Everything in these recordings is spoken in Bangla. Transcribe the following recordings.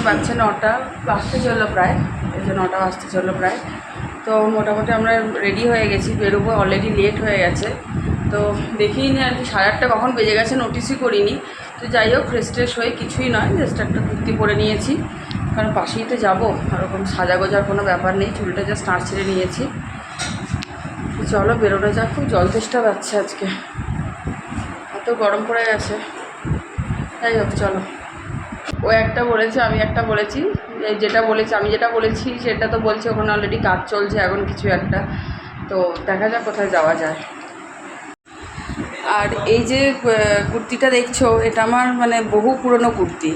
বাজছে 9টা বাজতে চললো প্রায়, এই যে 9টা বাজতে চললো প্রায়। তো মোটামুটি আমরা রেডি হয়ে গেছি, বেরোবো, অলরেডি লেট হয়ে গেছে। তো দেখিনি আর কি 8:30 কখন বেজে গেছে নোটিসই করিনি। তো যাই হোক, ফ্রেশ ট্রেশ হয়ে কিছুই নয়, জাস্ট একটা কুর্তি পরে নিয়েছি, কারণ পাশেই তো যাবো, ওরকম সাজা গোজার কোনো ব্যাপার নেই, চুলটা জাস্ট নাড় ছেড়ে নিয়েছি। চলো বেরোনো যাক, খুব জল তেষ্টা পাচ্ছে আজকে, এত গরম পড়ে গেছে। যাই হোক চলো। ও একটা বলেছে, আমি একটা বলেছি, আমি যেটা বলেছি সেটা তো বলছে ওখানে অলরেডি কাজ চলছে এখন কিছু একটা, তো দেখা যাক কোথায় যাওয়া যায়। আর এই যে কুর্তিটা দেখছো, এটা আমার মানে বহু পুরনো কুর্তি।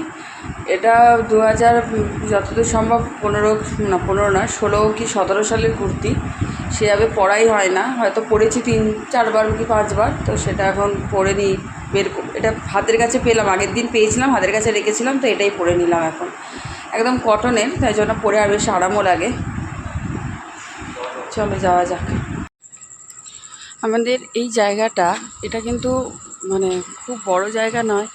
এটা 2000 যতদূর সম্ভব 15 না 16 কি 17 সালের কুর্তি। সেভাবে পরাই হয় না, হয়তো পরেছি 3-4 বার কি 5 বার, তো সেটা এখন পরে নিই। এটা হাতের কাছে পেলাম, আগের দিন পেয়েছিলাম, হাতের কাছে রেখেছিলাম, তো এটাই পরে নিলাম এখন। একদম কটনের, তাই জন্য পরে আর বেশ আরামও লাগে। চলো যাওয়া যাক। আমাদের এই জায়গাটা, এটা কিন্তু মানে খুব বড় জায়গা নয়,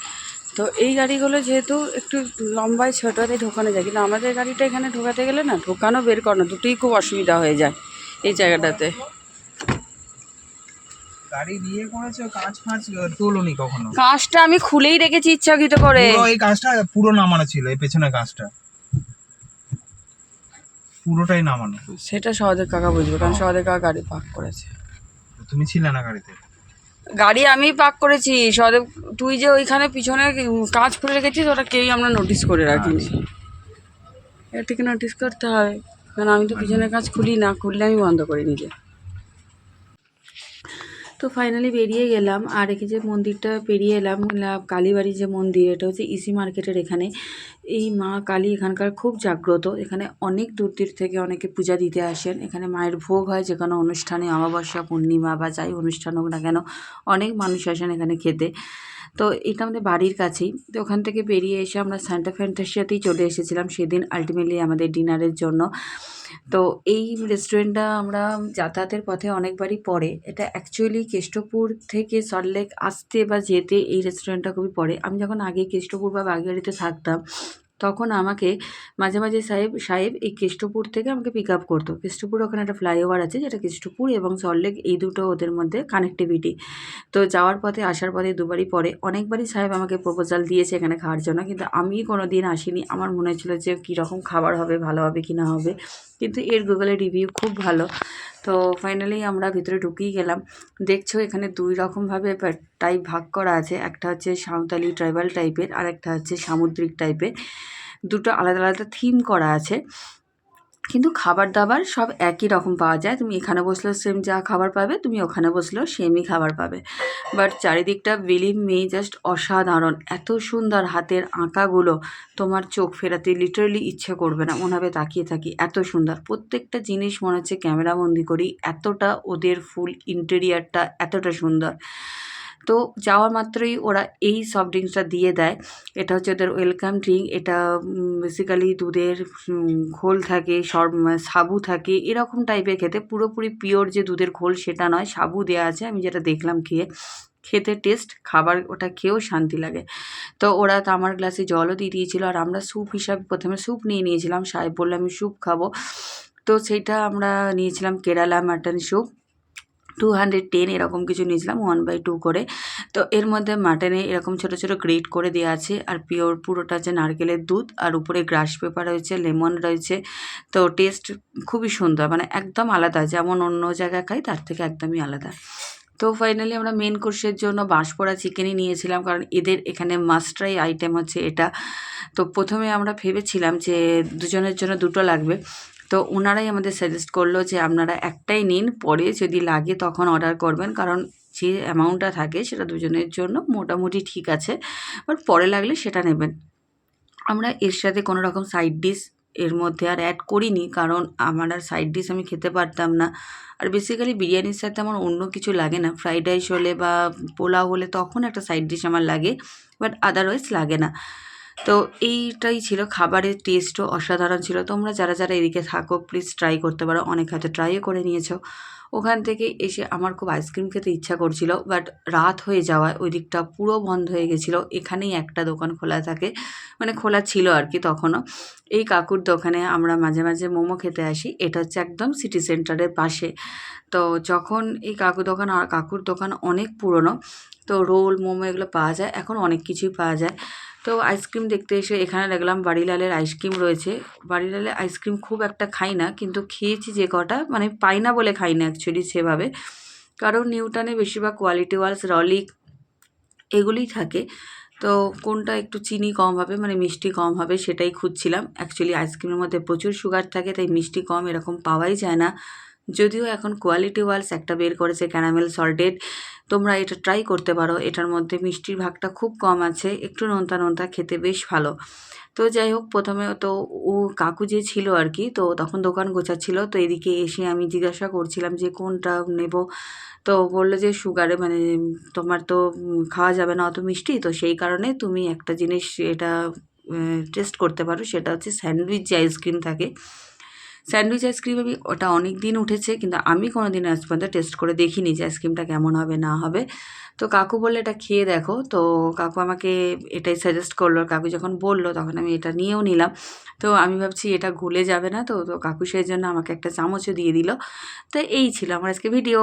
তো এই গাড়িগুলো যেহেতু একটু লম্বায় ছোটোতে ঢোকানো যায়, কিন্তু আমাদের গাড়িটা এখানে ঢোকাতে গেলে না, ঢোকানো বের করানো দুটোই খুব অসুবিধা হয়ে যায় এই জায়গাটাতে। গাড়ি দিয়ে করেছে, কাঁচ ফাঁচ তোলনি কখনো? কাঁচটা আমি খুলেই রেখেছি ইচ্ছাকৃত করে। পুরো এই কাঁচটা পুরো নামানো ছিল, এই পেছনের কাঁচটা পুরোটাই নামানো। সেটা সহদেব কাকা বুঝবে, কারণ সহদেব কাকা গাড়ি পার্ক করেছে। তুমি ছিলে না গাড়িতে? গাড়ি আমি পার্ক করেছি সহদেব, তুই যে ওইখানে পিছনে কাঁচ খুলে রেখেছিস ওটা কেউই আমরা নোটিস করে রাখিনি। এর থেকে নোটিস করতে হয়, কারণ আমি তো পিছনের কাঁচ খুলি না, খুললে আমি বন্ধ করে নিজে। তো ফাইনালি বেরিয়ে গেলাম, আর একে যে মন্দিরটা পেরিয়ে এলাম, কালীবাড়ি যে মন্দির, এটা হচ্ছে ইসি মার্কেটের এখানে। এই মা কালী এখানকার খুব জাগ্রত, এখানে অনেক দূর দূর থেকে অনেকে পূজা দিতে আসেন। এখানে মায়ের ভোগ হয় যে কোনো অনুষ্ঠানে, অমাবস্যা, পূর্ণিমা বা যাই অনুষ্ঠান হোক না কেন, অনেক মানুষ আসেন এখানে খেতে। তো এটা আমাদের বাড়ির কাছেই। তো ওখান থেকে বেরিয়ে এসে আমরা সান্টা ফ্যান্টাসিয়াতেই চলে এসেছিলাম সেদিন আলটিমেটলি আমাদের ডিনারের জন্য। তো এই রেস্টুরেন্টটা আমরা যাতায়াতের পথে অনেকবারই পড়ে, এটা অ্যাকচুয়ালি কেষ্টপুর থেকে সল্টলেক আসতে বা যেতে এই রেস্টুরেন্টটা খুবই পড়ে। আমি যখন আগে কেষ্টপুর বা বাগেরহাটিতে থাকতাম, তখন আমাকে মাঝে মাঝে সাহেব এই কেষ্টপুর থেকে আমাকে পিক আপ করতো। কেষ্টপুর ওখানে একটা ফ্লাইওভার আছে, যেটা কেষ্টপুর এবং সল্টলেক এই দুটো ওদের মধ্যে কানেক্টিভিটি। তো যাওয়ার পথে আসার পথে দুবারই পরে অনেকবারই সাহেব আমাকে প্রপোজাল দিয়েছে এখানে খাওয়ার জন্য, কিন্তু আমি কোনো দিন আসিনি। আমার মনে হচ্ছিলো যে কীরকম খাবার হবে, ভালো হবে কি না হবে, কিন্তু এর গুগলে রিভিউ খুব ভালো। তো ফাইনালি আমরা ভিতরে ঢুকেই গেলাম। দেখছো এখানে 2 রকমভাবে টাইপ ভাগ করা আছে, একটা হচ্ছে সাঁওতালি ট্রাইবাল টাইপের, আর একটা হচ্ছে সামুদ্রিক টাইপের। দুটো আলাদা আলাদা থিম করা আছে, কিন্তু খাবার দাবার সব একই রকম পাওয়া যায়। তুমি এখানে বসলেও সেম যা খাবার পাবে, তুমি ওখানে বসলেও সেমই খাবার পাবে। বাট চারিদিকটা বিলিভ মি জাস্ট অসাধারণ, এত সুন্দর হাতের আঁকাগুলো, তোমার চোখ ফেরাতে লিটারালি ইচ্ছে করবে না, মনে হবে তাকিয়ে থাকি, এত সুন্দর প্রত্যেকটা জিনিস, মনে হচ্ছে ক্যামেরাবন্দি করি, এতটা ওদের ফুল ইন্টেরিয়ারটা এতটা সুন্দর। তো যাওয়া মাত্রই ওরা এই সফট ড্রিঙ্কসটা দিয়ে দেয়, এটা হচ্ছে ওদের ওয়েলকাম ড্রিঙ্ক। এটা বেসিক্যালি দুধের ঘোল থাকে, সাবু থাকে, এরকম টাইপের খেতে, পুরোপুরি পিওর যে দুধের ঘোল সেটা নয়, সাবু দেওয়া আছে, আমি যেটা দেখলাম খেতে টেস্ট, খাবার ওটা খেয়েও শান্তি লাগে। তো ওরা তামার গ্লাসে জলও দিয়ে দিয়েছিলো, আর আমরা স্যুপ হিসাবে প্রথমে স্যুপ নিয়ে নিয়েছিলাম, সাহেব বললো আমি স্যুপ খাবো, তো সেইটা আমরা নিয়েছিলাম কেরালা মাটন স্যুপ, 210 এরকম কিছু নিয়েছিলাম, 1/2 করে। তো এর মধ্যে মাটনে এরকম ছোটো ছোটো গ্রেট করে দেওয়া আছে, আর পিওর পুরোটা আছে নারকেলের দুধ, আর উপরে গ্রাস পেপার রয়েছে, লেমন রয়েছে। তো টেস্ট খুবই সুন্দর, মানে একদম আলাদা, যেমন অন্য জায়গায় খাই তার থেকে একদমই আলাদা। তো ফাইনালি আমরা মেন কোর্সের জন্য বাঁশপোড়া চিকেনই নিয়েছিলাম, কারণ এদের এখানে মাস্ট ট্রাই আইটেম হচ্ছে এটা। তো প্রথমে আমরা ভেবেছিলাম যে দুজনের জন্য 2টো লাগবে, তো ওনারাই আমাদের সাজেস্ট করলো যে আপনারা একটাই নিন, পরে যদি লাগে তখন অর্ডার করবেন, কারণ যে অ্যামাউন্টটা থাকে সেটা দুজনের জন্য মোটামুটি ঠিক আছে, বাট পরে লাগলে সেটা নেবেন। আমরা এর সাথে কোনো রকম সাইড ডিশ এর মধ্যে আর অ্যাড করিনি, কারণ আমার আর সাইড ডিশ আমি খেতে পারতাম না। আর বেসিক্যালি বিরিয়ানির সাথে আমার অন্য কিছু লাগে না, ফ্রাইড রাইস হলে বা পোলাও হলে তখন একটা সাইড ডিশ আমার লাগে, বাট আদারওয়াইজ লাগে না। তো এইটাই ছিল, খাবারের টেস্টও অসাধারণ ছিল। তোমরা যারা যারা এদিকে থাকো প্লিজ ট্রাই করতে পারো, অনেক হয়তো ট্রাইও করে নিয়েছো। ওখান থেকে এসে আমার খুব আইসক্রিম খেতে ইচ্ছা করছিল, বাট রাত হয়ে যাওয়ায় ওই দিকটা পুরো বন্ধ হয়ে গেছিলো। এখানেই একটা দোকান খোলা থাকে, মানে খোলা ছিল আর কি তখনও। এই কাকুর দোকানে আমরা মাঝে মাঝে মোমো খেতে আসি, এটা হচ্ছে একদম সিটি সেন্টারের পাশে। তো যখন এই কাকুর দোকান অনেক পুরনো, তো রোল মোমো এগুলো পাওয়া যায়, এখন অনেক কিছুই পাওয়া যায়। তো আইসক্রিম দেখতে এসে এখানে দেখলাম বাড়িলালের আইসক্রিম রয়েছে। বাড়িলালের আইসক্রিম খুব একটা খাই না, কিন্তু খেয়েছি যে কটা, মানে পাই না বলে খাই না অ্যাকচুয়ালি সেভাবে, কারণ নিউটনে বেশিরভাগ কোয়ালিটি ওয়ালস, রলিক এগুলিই থাকে। তো কোনটা একটু চিনি কম হবে, মানে মিষ্টি কম হবে, সেটাই খুঁজছিলাম। অ্যাকচুয়ালি আইসক্রিমের মধ্যে প্রচুর সুগার থাকে, তাই মিষ্টি কম এরকম পাওয়াই যায় না। যদিও এখন কোয়ালিটি ওয়ালস একটা বের করেছে ক্যারামেল সল্টেড, তোমরা এটা ট্রাই করতে পারো। এটার মধ্যে মিষ্টির ভাগটা খুব কম আছে, একটু নোনতা নোনতা, খেতে বেশ ভালো। তো যাই হোক, প্রথমে তো ও কাকু যে ছিল আর কি, তো তখন দোকান গোছাচ্ছিল। তো এদিকে এসে আমি জিজ্ঞাসা করছিলাম যে কোনটা নেব। তো বললো যে সুগারে, মানে তোমার তো খাওয়া যাবে না অত মিষ্টি, তো সেই কারণে তুমি একটা জিনিস এটা টেস্ট করতে পারো, সেটা হচ্ছে স্যান্ডউইচ যে আইসক্রিম থাকে। স্যান্ডউইচ আইসক্রিম আমি ওটা অনেক দিন উঠেছে, কিন্তু আমি কোনো দিন আজ পর্যন্ত টেস্ট করে দেখিনি যে আইসক্রিমটা কেমন হবে না হবে। তো কাকু বললে এটা খেয়ে দেখো, তো কাকু আমাকে এটাই সাজেস্ট করলো। কাকু যখন বললো তখন আমি এটা নিয়েও নিলাম। তো আমি ভাবছি এটা গলে যাবে না, তো তো কাকু সেই জন্য আমাকে একটা চামচও দিয়ে দিল। তো এই ছিল আমার আজকে ভিডিও।